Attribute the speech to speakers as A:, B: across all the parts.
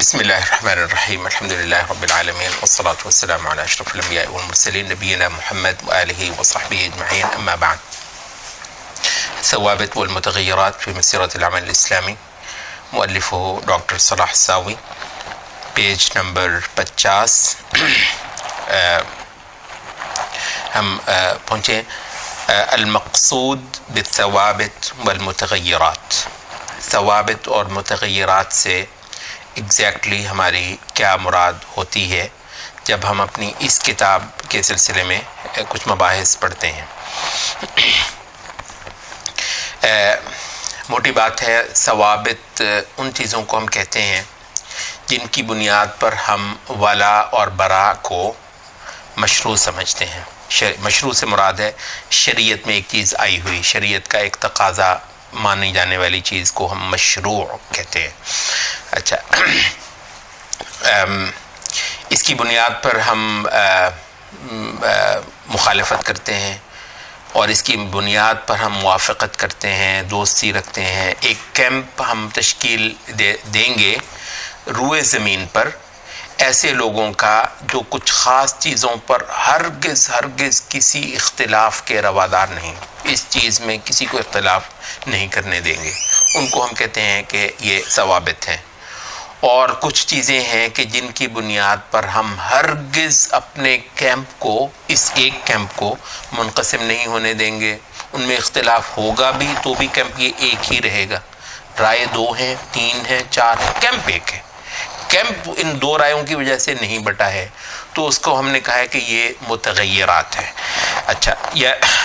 A: بسم اللہ الرحمن الرحیم الحمد للہ رب العالمین والصلاة والسلام علی اشرف الانبیاء والمرسلین نبینا محمد وآلہ وصحبہ اجمعین اما بعد. ثوابت والمتغیرات فی مسیرۃ العمل الاسلامی، مؤلفہ ڈاکٹر صلاح الساوی، پیج نمبر 50. ہم پہنچے المقصود بالثوابت والمتغیرات. ثوابت اور متغیرات سے ایگزیکٹلی ہماری کیا مراد ہوتی ہے جب ہم اپنی اس کتاب کے سلسلے میں کچھ مباحث پڑھتے ہیں. موٹی بات ہے، ثوابت ان چیزوں کو ہم کہتے ہیں جن کی بنیاد پر ہم ولا اور برا کو مشروع سمجھتے ہیں. مشروع سے مراد ہے شریعت میں ایک چیز آئی ہوئی، شریعت کا ایک تقاضا مانی جانے والی چیز کو ہم مشروع کہتے ہیں. اچھا، اس کی بنیاد پر ہم مخالفت کرتے ہیں اور اس کی بنیاد پر ہم موافقت کرتے ہیں، دوستی رکھتے ہیں. ایک کیمپ ہم تشکیل دیں گے روئے زمین پر ایسے لوگوں کا جو کچھ خاص چیزوں پر ہرگز کسی اختلاف کے روادار نہیں، اس چیز میں کسی کو اختلاف نہیں کرنے دیں گے. ان کو ہم کہتے ہیں کہ یہ ثوابت ہیں. اور کچھ چیزیں ہیں کہ جن کی بنیاد پر ہم ہرگز اپنے کیمپ کو، اس ایک کیمپ کو منقسم نہیں ہونے دیں گے. ان میں اختلاف ہوگا بھی تو بھی کیمپ یہ ایک ہی رہے گا. رائے 2 ہیں، 3 ہیں، 4 ہیں، کیمپ ایک ہے. کیمپ ان 2 رائےوں کی وجہ سے نہیں بٹا ہے، تو اس کو ہم نے کہا ہے کہ یہ متغیرات ہے. اچھا،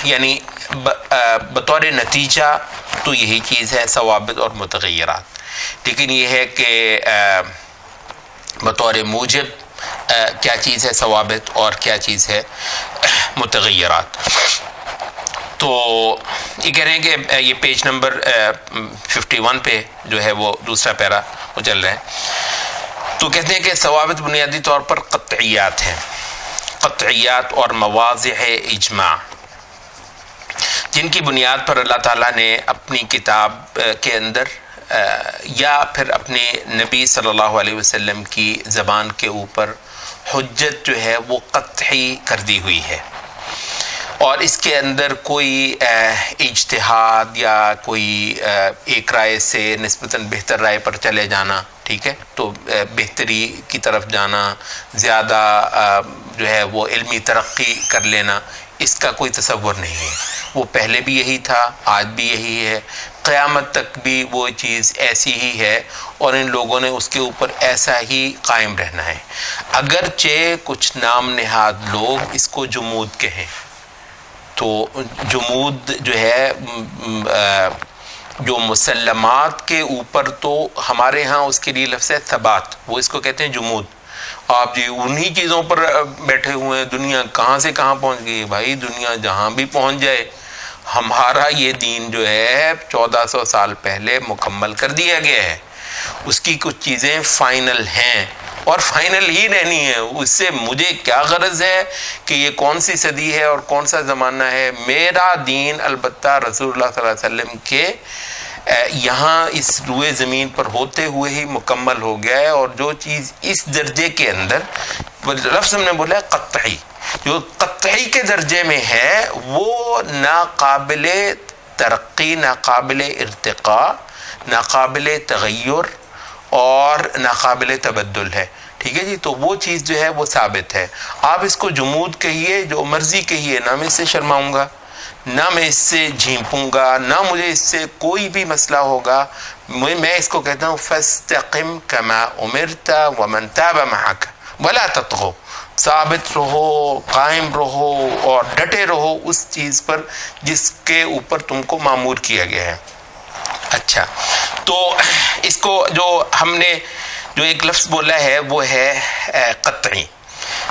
A: یعنی بطور نتیجہ تو یہی چیز ہے ثوابت اور متغیرات. لیکن یہ ہے کہ بطور موجب کیا چیز ہے ثوابت اور کیا چیز ہے متغیرات. تو یہ کہہ رہے ہیں کہ یہ پیج نمبر 51 پہ جو ہے وہ دوسرا پیرا وہ چل رہا ہے. تو کہتے ہیں کہ ثوابت بنیادی طور پر قطعیات ہیں، قطعیات اور مواضع اجماع، جن کی بنیاد پر اللہ تعالیٰ نے اپنی کتاب کے اندر یا پھر اپنے نبی صلی اللہ علیہ وسلم کی زبان کے اوپر حجت جو ہے وہ قطعی کر دی ہوئی ہے. اور اس کے اندر کوئی اجتہاد یا کوئی ایک رائے سے نسبتاً بہتر رائے پر چلے جانا، ٹھیک ہے، تو بہتری کی طرف جانا، زیادہ جو ہے وہ علمی ترقی کر لینا، اس کا کوئی تصور نہیں ہے. وہ پہلے بھی یہی تھا، آج بھی یہی ہے، قیامت تک بھی وہ چیز ایسی ہی ہے اور ان لوگوں نے اس کے اوپر ایسا ہی قائم رہنا ہے. اگرچہ کچھ نام نہاد لوگ اس کو جمود کہیں، تو جمود جو ہے جو مسلمات کے اوپر، تو ہمارے ہاں اس کے لیے لفظ ہے ثبات، وہ اس کو کہتے ہیں جمود. آپ جی انہی چیزوں پر بیٹھے ہوئے ہیں، دنیا کہاں سے کہاں پہنچ گئی. بھائی دنیا جہاں بھی پہنچ جائے، ہمارا یہ دین جو ہے 1400 سال پہلے مکمل کر دیا گیا ہے. اس کی کچھ چیزیں فائنل ہیں اور فائنل ہی رہنی ہے. اس سے مجھے کیا غرض ہے کہ یہ کون سی صدی ہے اور کون سا زمانہ ہے. میرا دین البتہ رسول اللہ صلی اللہ علیہ وسلم کے یہاں اس روئے زمین پر ہوتے ہوئے ہی مکمل ہو گیا ہے. اور جو چیز اس درجے کے اندر، لفظ ہم نے بولا ہے قطعی، جو قطعی کے درجے میں ہے وہ ناقابل ترقی، ناقابل ارتقاء، ناقابل تغیر اور ناقابل تبدل ہے. ٹھیک ہے جی، تو وہ چیز جو ہے وہ ثابت ہے. آپ اس کو جمود کہیے، جو مرضی کہیے، نہ میں اس سے شرماؤں گا، نہ میں اس سے جھیمپوں گا، نہ مجھے اس سے کوئی بھی مسئلہ ہوگا. میں اس کو کہتا ہوں فاستقم کما امرت ومن تاب معک ولا تطغوا. ثابت رہو، قائم رہو اور ڈٹے رہو اس چیز پر جس کے اوپر تم کو مامور کیا گیا ہے. اچھا، تو اس کو جو ہم نے جو ایک لفظ بولا ہے وہ ہے قطعی.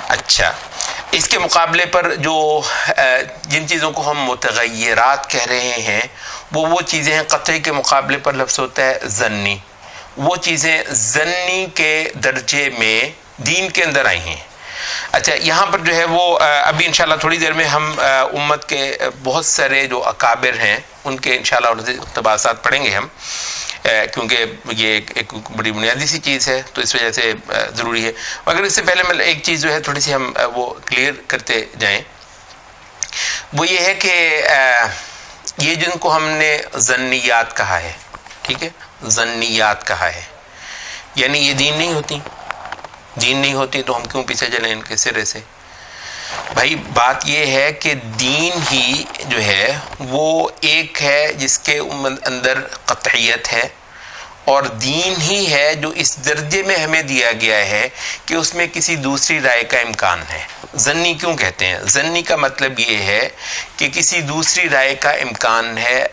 A: اچھا، اس کے مقابلے پر جو جن چیزوں کو ہم متغیرات کہہ رہے ہیں وہ چیزیں ہیں. قطعی کے مقابلے پر لفظ ہوتا ہے ظنی. وہ چیزیں ظنی کے درجے میں دین کے اندر آئی ہیں. اچھا یہاں پر جو ہے وہ ابھی انشاءاللہ تھوڑی دیر میں ہم امت کے بہت سارے جو اکابر ہیں ان کے انشاءاللہ اقتباسات پڑھیں گے ہم، کیونکہ یہ ایک بڑی بنیادی سی چیز ہے تو اس وجہ سے ضروری ہے. مگر اس سے پہلے میں ایک چیز جو ہے تھوڑی سی ہم وہ کلیئر کرتے جائیں، وہ یہ ہے کہ یہ جن کو ہم نے ظنیات کہا ہے، ٹھیک ہے، ظنیات کہا ہے، یعنی یہ دین نہیں ہوتی. دین نہیں ہوتی تو ہم کیوں پیچھے چلیں ان کے سرے سے؟ بھائی بات یہ ہے کہ دین ہی جو ہے وہ ایک ہے جس کے اندر قطعیت ہے، اور دین ہی ہے جو اس درجے میں ہمیں دیا گیا ہے کہ اس میں کسی دوسری رائے کا امکان ہے. ظنی کیوں کہتے ہیں؟ ظنی کا مطلب یہ ہے کہ کسی دوسری رائے کا امکان ہے.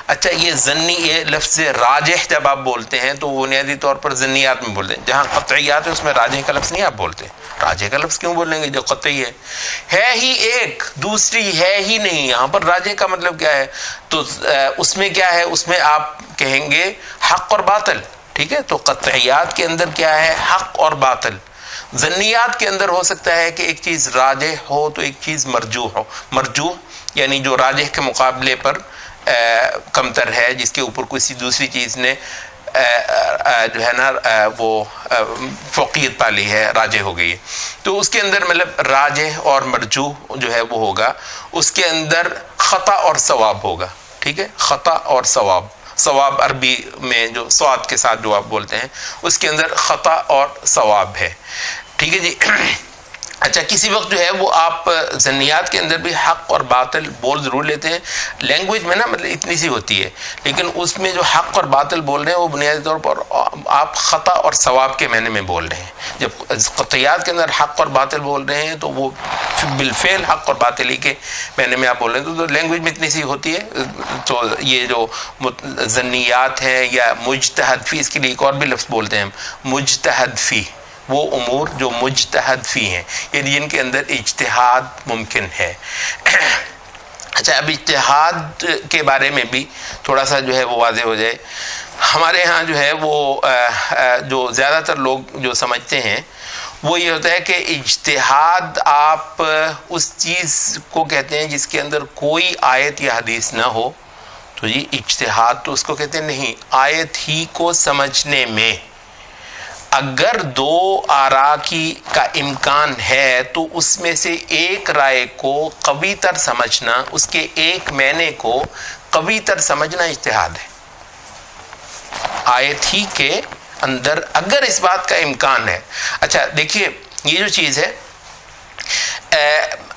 A: اچھا یہ ظنی، یہ لفظ راجح جب آپ بولتے ہیں تو بنیادی طور پر ظنیات میں بولتے ہیں، جہاں قطعیات ہے اس میں راجح کا لفظ نہیں آپ بولتے. راجح کا لفظ کیوں بولیں گے جو قطعی ہے ہی ایک، دوسری ہے ہی نہیں. یہاں پر راجح کا مطلب کیا ہے؟ تو اس میں کیا ہے؟ اس میں آپ کہیں گے حق اور باطل، ٹھیک ہے. تو قطعیات کے اندر کیا ہے؟ حق اور باطل. ظنیات کے اندر ہو سکتا ہے کہ ایک چیز راجح ہو تو ایک چیز مرجوح ہو. مرجوح یعنی جو راجح کے مقابلے پر کمتر ہے، جس کے اوپر کسی دوسری چیز نے جو ہے نا وہ فوقیت پالی ہے، راجح ہو گئی ہے. تو اس کے اندر مطلب راجح اور مرجوح جو ہے وہ ہوگا، اس کے اندر خطا اور ثواب ہوگا، ٹھیک ہے. خطا اور ثواب، ثواب عربی میں جو صاد کے ساتھ جو آپ بولتے ہیں اس کے اندر خطا اور ثواب ہے، ٹھیک ہے جی. اچھا کسی وقت جو ہے وہ آپ ظنیات کے اندر بھی حق اور باطل بول ضرور لیتے ہیں. لینگویج میں نا مطلب اتنی سی ہوتی ہے، لیکن اس میں جو حق اور باطل بول رہے ہیں وہ بنیادی طور پر آپ خطا اور ثواب کے معنی میں بول رہے ہیں. جب قطعیات کے اندر حق اور باطل بول رہے ہیں تو وہ بالفعل حق اور باطل ہی کے معنی میں آپ بول رہے ہیں. تو لینگویج میں اتنی سی ہوتی ہے. تو یہ جو ظنیات ہیں یا مجتہد فی، اس کے لیے ایک اور بھی لفظ بولتے ہیں ہم، مجتہد فی، وہ امور جو مجتہد فی ہیں، یعنی جن کے اندر اجتہاد ممکن ہے. اچھا اب اجتہاد کے بارے میں بھی تھوڑا سا جو ہے وہ واضح ہو جائے. ہمارے ہاں جو ہے وہ جو زیادہ تر لوگ جو سمجھتے ہیں وہ یہ ہوتا ہے کہ اجتہاد آپ اس چیز کو کہتے ہیں جس کے اندر کوئی آیت یا حدیث نہ ہو. تو جی اجتہاد تو اس کو کہتے ہیں نہیں، آیت ہی کو سمجھنے میں اگر دو آراء کا امکان ہے تو اس میں سے ایک رائے کو قوی تر سمجھنا، اس کے ایک معنی کو قوی تر سمجھنا اجتہاد ہے. آیت ہی کے اندر اگر اس بات کا امکان ہے. اچھا دیکھیے یہ جو چیز ہے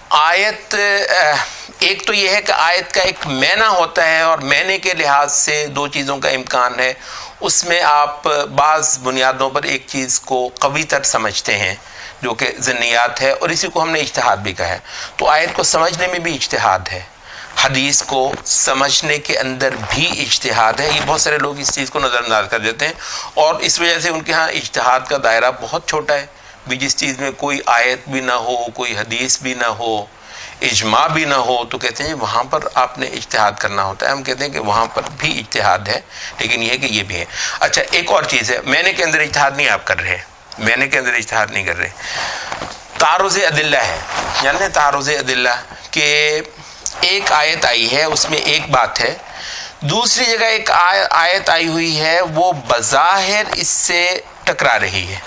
A: آیت، ایک تو یہ ہے کہ آیت کا ایک معنی ہوتا ہے اور معنی کے لحاظ سے دو چیزوں کا امکان ہے. اس میں آپ بعض بنیادوں پر ایک چیز کو قوی تر سمجھتے ہیں جو کہ ظنیات ہے، اور اسی کو ہم نے اجتہاد بھی کہا ہے. تو آیت کو سمجھنے میں بھی اجتہاد ہے، حدیث کو سمجھنے کے اندر بھی اجتہاد ہے. یہ بہت سارے لوگ اس چیز کو نظر انداز کر دیتے ہیں اور اس وجہ سے ان کے ہاں اجتہاد کا دائرہ بہت چھوٹا ہے. بھی جس چیز میں کوئی آیت بھی نہ ہو، کوئی حدیث بھی نہ ہو، اجماع بھی نہ ہو، تو کہتے ہیں وہاں پر آپ نے اجتہاد کرنا ہوتا ہے. ہم کہتے ہیں کہ وہاں پر بھی اجتہاد ہے، لیکن یہ ہے کہ یہ بھی ہے. اچھا ایک اور چیز ہے، معنی کے اندر اجتہاد نہیں آپ کر رہے، معنی کے اندر اجتہاد نہیں کر رہے، تعارض ادلہ ہے. یعنی تعارض ادلہ کہ ایک آیت آئی ہے اس میں ایک بات ہے، دوسری جگہ ایک آیت آئی ہوئی ہے وہ بظاہر اس سے ٹکرا رہی ہے.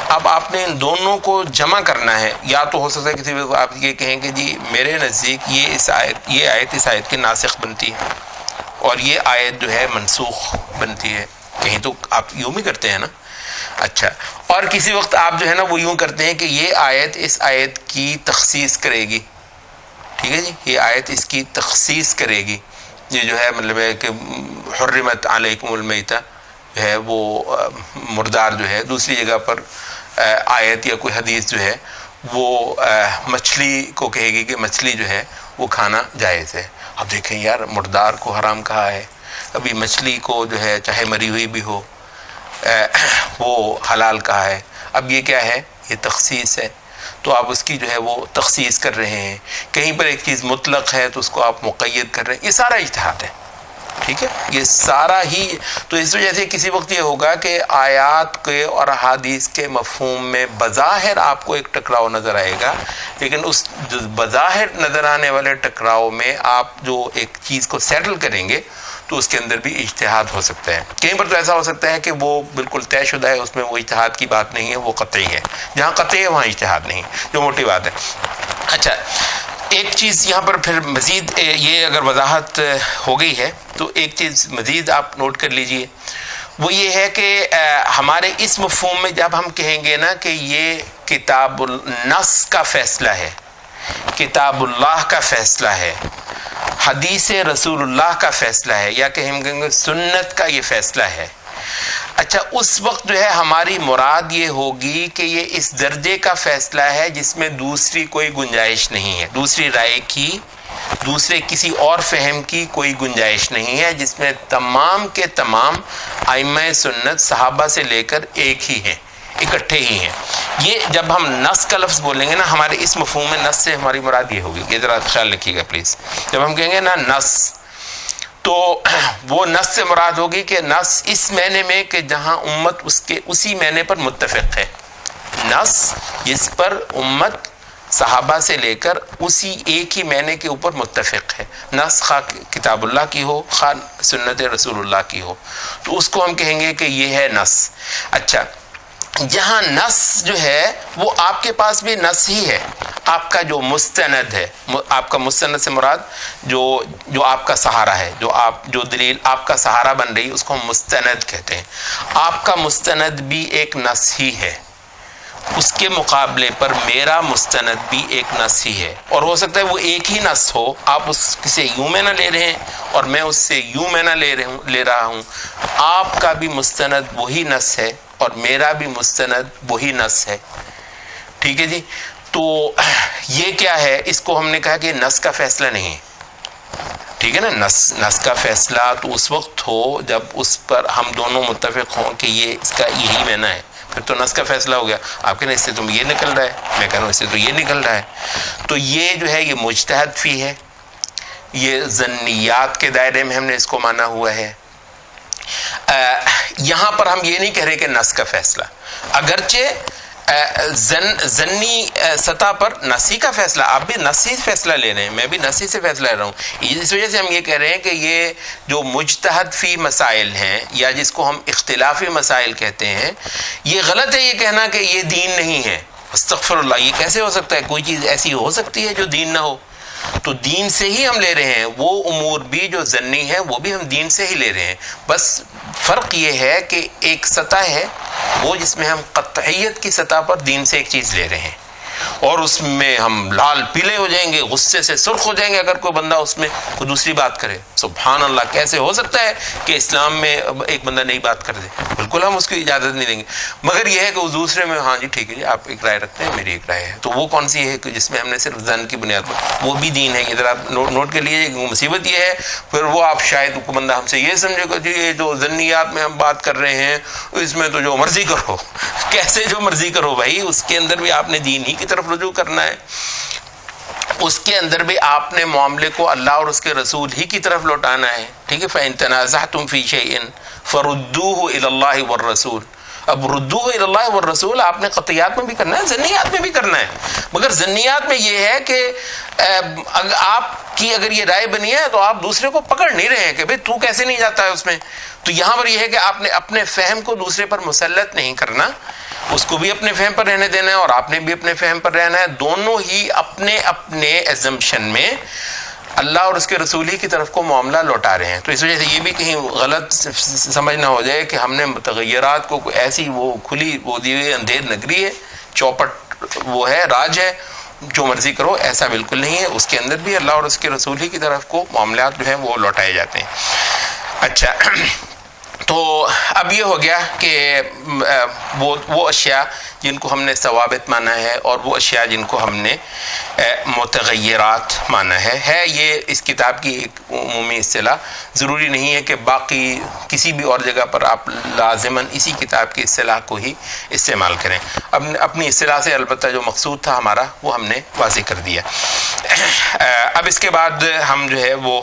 A: اب آپ نے ان دونوں کو جمع کرنا ہے. یا تو ہو سکتا ہے کسی وقت آپ یہ کہیں کہ جی میرے نزدیک یہ آیت اس آیت کی ناسخ بنتی ہے اور یہ آیت جو ہے منسوخ بنتی ہے. کہیں تو آپ یوں بھی کرتے ہیں نا. اچھا اور کسی وقت آپ جو ہے نا وہ یوں کرتے ہیں کہ یہ آیت اس آیت کی تخصیص کرے گی. ٹھیک ہے جی، یہ آیت اس کی تخصیص کرے گی. یہ جو ہے مطلب ہے کہ حرمت علیکم المیتہ جو ہے وہ مردار جو ہے، دوسری جگہ پر آیت یا کوئی حدیث جو ہے وہ مچھلی کو کہے گی کہ مچھلی جو ہے وہ کھانا جائز ہے. اب دیکھیں یار مردار کو حرام کہا ہے، ابھی مچھلی کو جو ہے چاہے مری ہوئی بھی ہو وہ حلال کہا ہے. اب یہ کیا ہے؟ یہ تخصیص ہے. تو آپ اس کی جو ہے وہ تخصیص کر رہے ہیں. کہیں پر ایک چیز مطلق ہے تو اس کو آپ مقید کر رہے ہیں. یہ سارا اجتہاد ہے. ٹھیک ہے، یہ سارا ہی. تو اس وجہ سے کسی وقت یہ ہوگا کہ آیات کے اور احادیث کے مفہوم میں بظاہر آپ کو ایک ٹکراؤ نظر آئے گا، لیکن اس بظاہر نظر آنے والے ٹکراؤ میں آپ جو ایک چیز کو سیٹل کریں گے تو اس کے اندر بھی اجتہاد ہو سکتا ہے. کہیں پر تو ایسا ہو سکتا ہے کہ وہ بالکل طے شدہ ہے، اس میں وہ اجتہاد کی بات نہیں ہے، وہ قطعی ہے. جہاں قطعی ہے وہاں اجتہاد نہیں، جو موٹی بات ہے. اچھا، ایک چیز یہاں پر پھر مزید، یہ اگر وضاحت ہو گئی ہے تو ایک چیز مزید آپ نوٹ کر لیجئے، وہ یہ ہے کہ ہمارے اس مفہوم میں جب ہم کہیں گے نا کہ یہ کتاب النص کا فیصلہ ہے، کتاب اللہ کا فیصلہ ہے، حدیث رسول اللہ کا فیصلہ ہے، یا کہ ہم کہیں گے سنت کا یہ فیصلہ ہے. اچھا، اس وقت جو ہے ہماری مراد یہ ہوگی کہ یہ اس درجے کا فیصلہ ہے جس میں دوسری کوئی گنجائش نہیں ہے، دوسری رائے کی، دوسرے کسی اور فہم کی کوئی گنجائش نہیں ہے، جس میں تمام کے تمام ائمہ سنت صحابہ سے لے کر ایک ہی ہیں، اکٹھے ہی ہیں. یہ جب ہم نص کا لفظ بولیں گے نا، ہمارے اس مفہوم میں نص سے ہماری مراد یہ ہوگی. یہ ذرا خیال رکھیے گا پلیز. جب ہم کہیں گے نا نص، تو وہ نص سے مراد ہوگی کہ نص اس معنی میں کہ جہاں امت اس کے اسی معنی پر متفق ہے، نص جس پر امت صحابہ سے لے کر اسی ایک ہی معنی کے اوپر متفق ہے. نص خواہ کتاب اللہ کی ہو، خواہ سنت رسول اللہ کی ہو، تو اس کو ہم کہیں گے کہ یہ ہے نص. اچھا، جہاں نص جو ہے وہ آپ کے پاس بھی نص ہی ہے، آپ کا جو مستند ہے، آپ کا مستند سے مراد جو آپ کا سہارا ہے، جو دلیل آپ کا سہارا بن رہی، اس کو ہم مستند کہتے ہیں. آپ کا مستند بھی ایک نص ہی ہے، اس کے مقابلے پر میرا مستند بھی ایک نص ہی ہے. اور ہو سکتا ہے وہ ایک ہی نص ہو، آپ اس سے یوں معنی لے رہے ہیں اور میں اس سے یوں معنی لے رہا ہوں. آپ کا بھی مستند وہی نص ہے اور میرا بھی مستند وہی نص ہے. ٹھیک ہے جی. تو یہ کیا ہے، اس کو ہم نے کہا کہ نص کا فیصلہ نہیں ہے. ٹھیک ہے نا، نص کا فیصلہ تو اس وقت ہو جب اس پر ہم دونوں متفق ہوں کہ یہ اس کا یہی معنی ہے، پھر تو نص کا فیصلہ ہو گیا. آپ کہنا اس سے تم یہ نکل رہا ہے، میں کہہ رہا ہوں اس سے تو یہ نکل رہا ہے. تو یہ جو ہے یہ مجتہد فی ہے، یہ ظنیات کے دائرے میں ہم نے اس کو مانا ہوا ہے. یہاں پر ہم یہ نہیں کہہ رہے کہ نص کا فیصلہ، اگرچہ ضمنی سطح پر نصی کا فیصلہ، آپ بھی نصی فیصلہ لے رہے ہیں، میں بھی نصی سے فیصلہ لے رہا ہوں. اس وجہ سے ہم یہ کہہ رہے ہیں کہ یہ جو مجتہد فی مسائل ہیں، یا جس کو ہم اختلافی مسائل کہتے ہیں، یہ غلط ہے یہ کہنا کہ یہ دین نہیں ہے. استغفر اللہ، یہ کیسے ہو سکتا ہے؟ کوئی چیز ایسی ہو سکتی ہے جو دین نہ ہو؟ تو دین سے ہی ہم لے رہے ہیں، وہ امور بھی جو ضنی ہیں وہ بھی ہم دین سے ہی لے رہے ہیں. بس فرق یہ ہے کہ ایک سطح ہے وہ جس میں ہم قطعیت کی سطح پر دین سے ایک چیز لے رہے ہیں، اور اس میں ہم لال پیلے ہو جائیں گے، غصے سے سرخ ہو جائیں گے اگر کوئی بندہ اس میں کوئی دوسری بات کرے. سبحان اللہ، کیسے ہو سکتا ہے کہ اسلام میں ایک بندہ نئی بات کر دے؟ بالکل ہم اس کی اجازت نہیں دیں گے. مگر یہ ہے کہ اس دوسرے میں ہاں جی ٹھیک ہے جی، آپ ایک رائے رکھتے ہیں، میری ایک رائے ہے. تو وہ کون سی ہے کہ جس میں ہم نے صرف ظن کی بنیاد پر، وہ بھی دین ہے. ادھر آپ نوٹ کر لیجیے. مصیبت یہ ہے پھر وہ آپ شاید کو بندہ ہم سے یہ سمجھے گا جی یہ جو ظنیات میں ہم بات کر رہے ہیں اس میں تو جو مرضی کرو. کیسے جو مرضی کرو بھائی؟ اس کے اندر بھی آپ نے دین ہی کی طرف رجوع کرنا ہے، اس کے اندر بھی آپ نے معاملے کو اللہ اور اس کے رسول ہی کی طرف لوٹانا ہے. ٹھیک ہے، فَإِن تَنَازَعْتُمْ فِي شَيْءٍ فَرُدُّوهُ إِلَى اللَّهِ وَالرَّسُولِ. اب ردوه الى اللہ والرسول آپ نے قطعیات میں بھی کرنا ہے، ظنیات میں بھی کرنا ہے. مگر ظنیات میں یہ ہے کہ آپ کی اگر یہ رائے بنی ہے تو آپ دوسرے کو پکڑ نہیں رہے ہیں کہ بھئی تو کیسے نہیں جاتا ہے اس میں. تو یہاں پر یہ ہے کہ آپ نے اپنے فہم کو دوسرے پر مسلط نہیں کرنا، اس کو بھی اپنے فہم پر رہنے دینا ہے اور آپ نے بھی اپنے فہم پر رہنا ہے. دونوں ہی اپنے اپنے ایزمپشن میں اللہ اور اس کے رسول ہی کی طرف کو معاملہ لوٹا رہے ہیں. تو اس وجہ سے یہ بھی کہیں غلط سمجھ نہ ہو جائے کہ ہم نے متغیرات کو ایسی وہ کھلی وہ دی ہوئی اندھیر نگری ہے، چوپٹ وہ ہے، راج ہے، جو مرضی کرو، ایسا بالکل نہیں ہے. اس کے اندر بھی اللہ اور اس کے رسول ہی کی طرف کو معاملات جو ہیں وہ لوٹائے جاتے ہیں. اچھا، تو اب یہ ہو گیا کہ وہ اشیاء جن کو ہم نے ثوابت مانا ہے اور وہ اشیاء جن کو ہم نے متغیرات مانا ہے. یہ اس کتاب کی ایک عمومی اصطلاح، ضروری نہیں ہے کہ باقی کسی بھی اور جگہ پر آپ لازماً اسی کتاب کی اصطلاح کو ہی استعمال کریں. اپنی اصطلاح سے البتہ جو مقصود تھا ہمارا وہ ہم نے واضح کر دیا. اب اس کے بعد ہم جو ہے وہ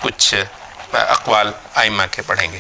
A: کچھ اقوال ائمہ کے پڑھیں گے.